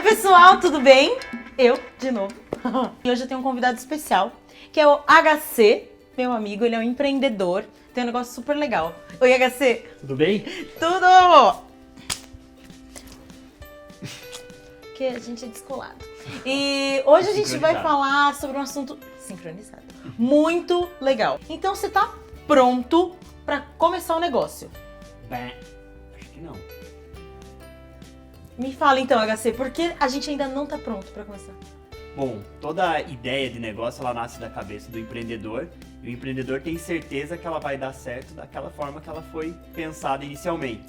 pessoal, tudo bem? Eu, de novo. E hoje eu tenho um convidado especial, que é o HC, meu amigo, ele é um empreendedor, tem um negócio super legal. Oi, HC. Tudo bem? Tudo! Que a gente é descolado. E hoje a gente vai falar sobre um assunto sincronizado, muito legal. Então você tá pronto pra começar o negócio? Bem, acho que não. Me fala então, HC, por que a gente ainda não tá pronto pra começar? Bom, toda ideia de negócio ela nasce da cabeça do empreendedor e o empreendedor tem certeza que ela vai dar certo daquela forma que ela foi pensada inicialmente.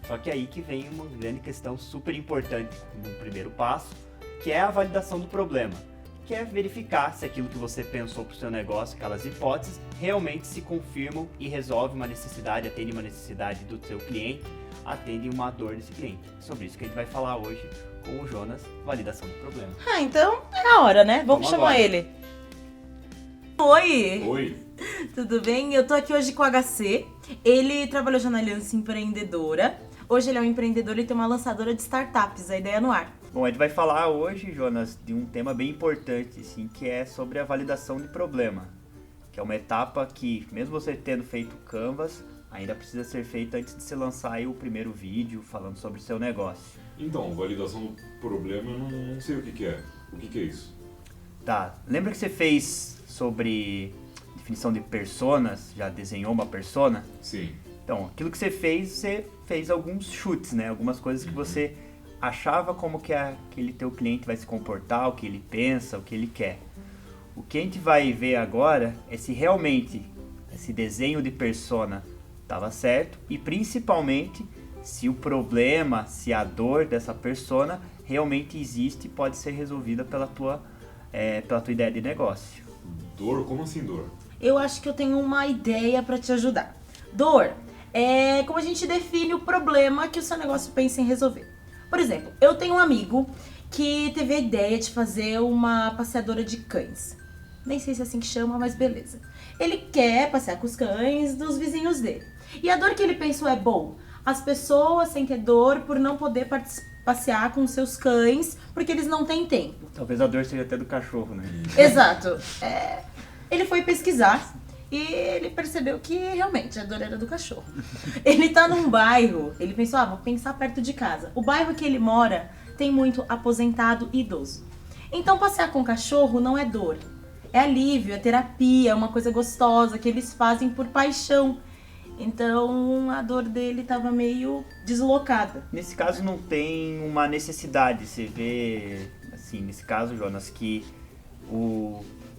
Só que aí que vem uma grande questão super importante no primeiro passo, que é a validação do problema, que é verificar se aquilo que você pensou para o seu negócio, aquelas hipóteses, realmente se confirmam e resolve uma necessidade, atende uma necessidade do seu cliente, atende uma dor desse cliente. Sobre isso que a gente vai falar hoje com o Jonas, validação do problema. Ah, então é a hora, né? Vamos chamar agora. ele. Oi! Oi, Tudo bem? Eu tô aqui hoje com o HC. Ele trabalhou já na Aliança Empreendedora. Hoje ele é um empreendedor e tem uma lançadora de startups, a ideia no ar. Bom, a gente vai falar hoje, Jonas, de um tema bem importante, assim, que é sobre a validação de problema, que é uma etapa que, mesmo você tendo feito Canvas, ainda precisa ser feita antes de você lançar aí o primeiro vídeo falando sobre o seu negócio. então, validação do problema eu não sei o que é. O que é isso? Tá, lembra que você fez sobre definição de personas, já desenhou uma persona? Sim. Então, aquilo que você fez alguns chutes, né? Algumas coisas que você achava como que aquele teu cliente vai se comportar, o que ele pensa, o que ele quer. O que a gente vai ver agora é se realmente esse desenho de persona estava certo e principalmente se o problema, se a dor dessa persona realmente existe e pode ser resolvida pela tua ideia de negócio. Dor? Como assim dor? Eu acho que eu tenho uma ideia pra te ajudar. Dor é como a gente define o problema que o seu negócio pensa em resolver. Por exemplo, eu tenho um amigo que teve a ideia de fazer uma passeadora de cães. Nem sei se é assim que chama, mas beleza. Ele quer passear com os cães dos vizinhos dele. E a dor que ele pensou é, bom, as pessoas sentem dor por não poder passear com seus cães porque eles não têm tempo. Talvez a dor seja até do cachorro, né? Exato. Ele foi pesquisar e ele percebeu que realmente a dor era do cachorro. Ele tá num bairro, ele pensou, vou pensar perto de casa. O bairro que ele mora tem muito aposentado e idoso. Então passear com o cachorro não é dor, é alívio, é terapia, é uma coisa gostosa que eles fazem por paixão. Então a dor dele tava meio deslocada. Nesse caso não tem uma necessidade, você vê, assim, nesse caso, Jonas, que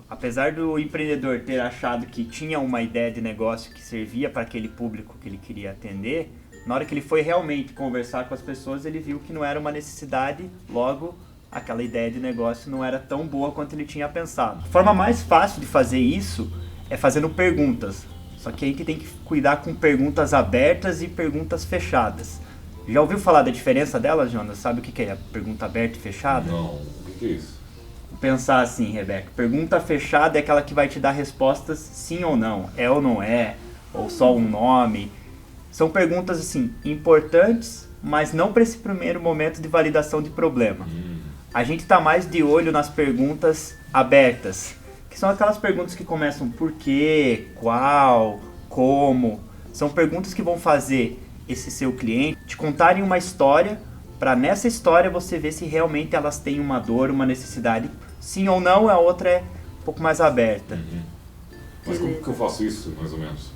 apesar do empreendedor ter achado que tinha uma ideia de negócio que servia para aquele público que ele queria atender, na hora que ele foi realmente conversar com as pessoas, ele viu que não era uma necessidade, logo aquela ideia de negócio não era tão boa quanto ele tinha pensado. A forma mais fácil de fazer isso é fazendo perguntas. Só que a gente tem que cuidar com perguntas abertas e perguntas fechadas. Já ouviu falar da diferença delas, Jonas? Sabe o que é a pergunta aberta e fechada? Não, o que é isso? Vou pensar assim, Rebeca. Pergunta fechada é aquela que vai te dar respostas sim ou não, é ou não é, ou só um nome. São perguntas assim importantes, mas não para esse primeiro momento de validação de problema. A gente está mais de olho nas perguntas abertas, que são aquelas perguntas que começam por quê, qual, como. São perguntas que vão fazer esse seu cliente te contarem uma história, para nessa história você ver se realmente elas têm uma dor, uma necessidade. Sim ou não, a outra é um pouco mais aberta. Mas como que eu faço isso, mais ou menos?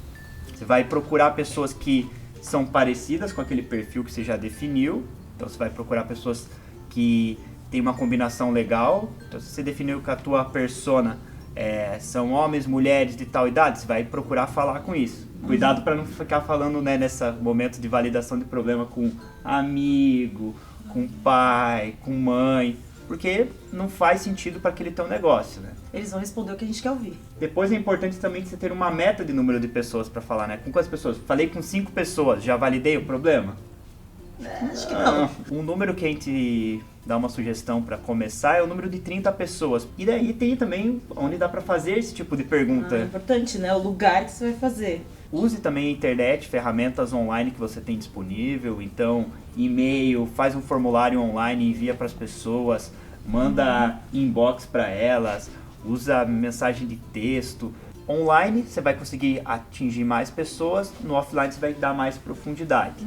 Você vai procurar pessoas que são parecidas com aquele perfil que você já definiu. Então você vai procurar pessoas que têm uma combinação legal. Então se você definiu que a tua persona são homens, mulheres de tal idade, você vai procurar falar com isso. Cuidado para não ficar falando, né, nesse momento de validação de problema com amigo, com pai, com mãe, porque não faz sentido para aquele teu negócio, né? Eles vão responder o que a gente quer ouvir. Depois é importante também você ter uma meta de número de pessoas para falar, né? Com quantas pessoas? Falei com 5 pessoas, já validei o problema? Acho que não. Um número que a gente dá uma sugestão para começar é o número de 30 pessoas. E daí tem também onde dá para fazer esse tipo de pergunta. É importante, né? O lugar que você vai fazer. Use também a internet, ferramentas online que você tem disponível. Então, e-mail, faz um formulário online e envia para as pessoas, manda inbox para elas, usa mensagem de texto. Online você vai conseguir atingir mais pessoas, no offline você vai dar mais profundidade.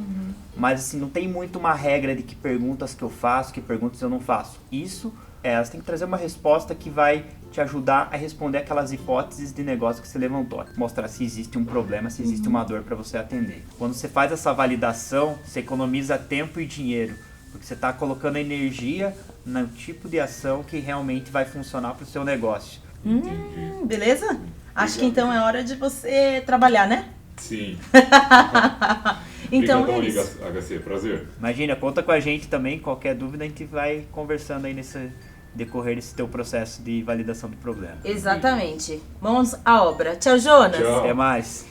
Mas assim, não tem muito uma regra de que perguntas que eu faço, que perguntas eu não faço. Isso você tem que trazer uma resposta que vai te ajudar a responder aquelas hipóteses de negócio que você levantou. Mostrar se existe um problema, se existe uma dor para você atender. Quando você faz essa validação, você economiza tempo e dinheiro, porque você está colocando energia no tipo de ação que realmente vai funcionar para o seu negócio. Beleza? Acho que então é hora de você trabalhar, né? Sim. Então Obrigadão, é isso. HC, prazer. Imagina, conta com a gente também, qualquer dúvida a gente vai conversando aí nesse decorrer desse teu processo de validação do problema. Exatamente. Mãos à obra. Tchau, Jonas. Tchau. Até mais.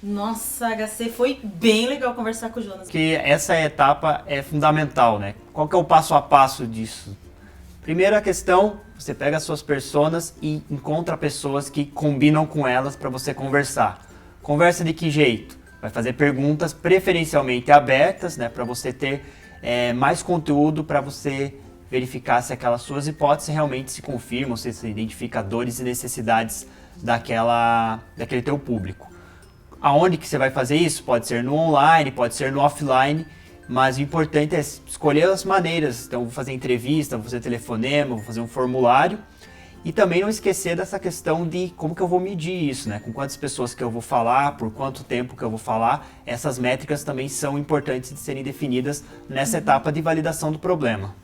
Nossa, HC, foi bem legal conversar com o Jonas. Que essa etapa é fundamental, né? Qual que é o passo a passo disso? Primeira questão, você pega as suas personas e encontra pessoas que combinam com elas para você conversar. Conversa de que jeito? Vai fazer perguntas preferencialmente abertas, né? Para você ter mais conteúdo para você verificar se aquelas suas hipóteses realmente se confirmam, se você identifica dores e necessidades daquele teu público. Aonde que você vai fazer isso? Pode ser no online, pode ser no offline, mas o importante é escolher as maneiras. Então, vou fazer entrevista, vou fazer telefonema, vou fazer um formulário. E também não esquecer dessa questão de como que eu vou medir isso, né? Com quantas pessoas que eu vou falar, por quanto tempo que eu vou falar. Essas métricas também são importantes de serem definidas nessa etapa de validação do problema.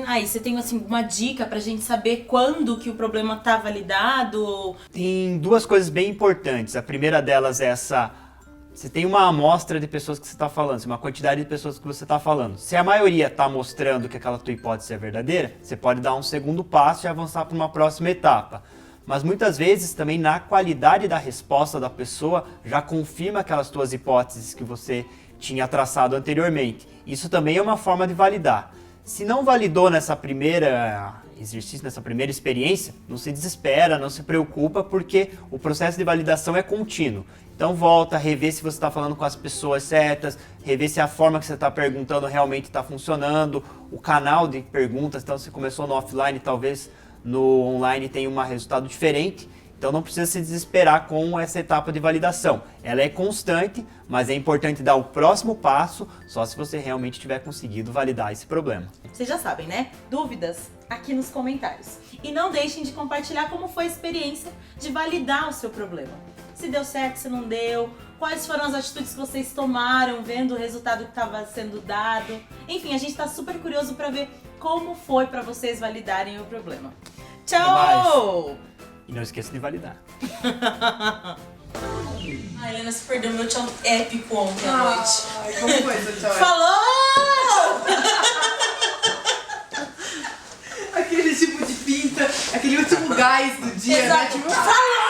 Aí, você tem assim, uma dica pra gente saber quando que o problema tá validado? Tem duas coisas bem importantes. A primeira delas é você tem uma amostra de pessoas que você está falando, uma quantidade de pessoas que você está falando. Se a maioria está mostrando que aquela tua hipótese é verdadeira, você pode dar um segundo passo e avançar para uma próxima etapa. Mas muitas vezes também na qualidade da resposta da pessoa já confirma aquelas tuas hipóteses que você tinha traçado anteriormente. Isso também é uma forma de validar. Se não validou nessa primeira exercício, nessa primeira experiência, não se desespera, não se preocupa, porque o processo de validação é contínuo. Então volta, rever se você está falando com as pessoas certas, rever se a forma que você está perguntando realmente está funcionando, o canal de perguntas, então se começou no offline, talvez no online tenha um resultado diferente. Então não precisa se desesperar com essa etapa de validação. Ela é constante, mas é importante dar o próximo passo só se você realmente tiver conseguido validar esse problema. Vocês já sabem, né? Dúvidas? Aqui nos comentários. E não deixem de compartilhar como foi a experiência de validar o seu problema. Se deu certo, se não deu, quais foram as atitudes que vocês tomaram, vendo o resultado que estava sendo dado. Enfim, a gente está super curioso para ver como foi para vocês validarem o problema. Tchau! E não esqueça de validar. A Helena se perdeu meu tchau épico ontem à noite. Ai, como foi esse tchau? Falou! Aquele tipo de pinta, aquele último gás do dia, Exato. né? Tipo, Falou!